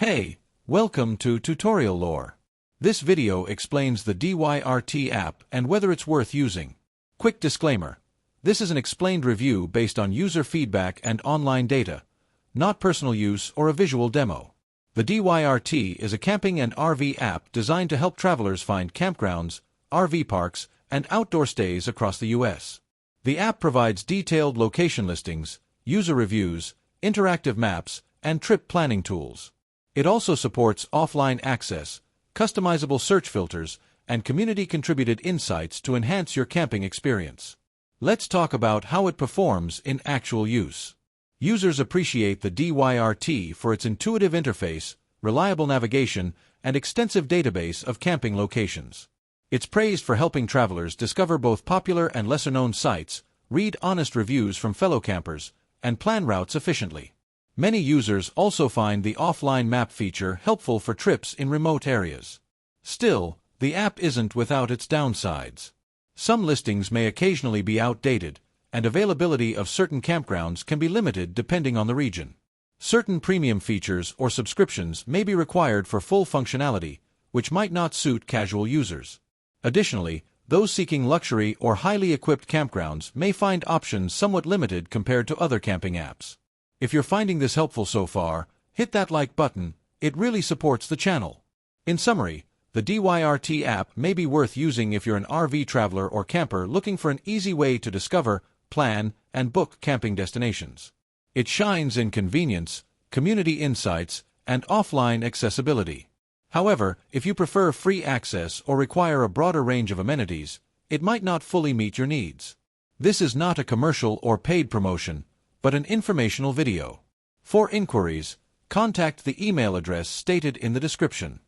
Hey, welcome to Tutorial Lore. This video explains the Dyrt app and whether it's worth using. Quick disclaimer. This is an explained review based on user feedback and online data, not personal use or a visual demo. The Dyrt is a camping and RV app designed to help travelers find campgrounds, RV parks, and outdoor stays across the US. The app provides detailed location listings, user reviews, interactive maps, and trip planning tools. It also supports offline access, customizable search filters, and community-contributed insights to enhance your camping experience. Let's talk about how it performs in actual use. Users appreciate the Dyrt for its intuitive interface, reliable navigation, and extensive database of camping locations. It's praised for helping travelers discover both popular and lesser-known sites, read honest reviews from fellow campers, and plan routes efficiently. Many users also find the offline map feature helpful for trips in remote areas. Still, the app isn't without its downsides. Some listings may occasionally be outdated, and availability of certain campgrounds can be limited depending on the region. Certain premium features or subscriptions may be required for full functionality, which might not suit casual users. Additionally, those seeking luxury or highly equipped campgrounds may find options somewhat limited compared to other camping apps. If you're finding this helpful so far, hit that like button. It really supports the channel. In summary, the Dyrt app may be worth using if you're an RV traveler or camper looking for an easy way to discover, plan, and book camping destinations. It shines in convenience, community insights, and offline accessibility. However, if you prefer free access or require a broader range of amenities, it might not fully meet your needs. This is not a commercial or paid promotion, but an informational video. For inquiries, contact the email address stated in the description.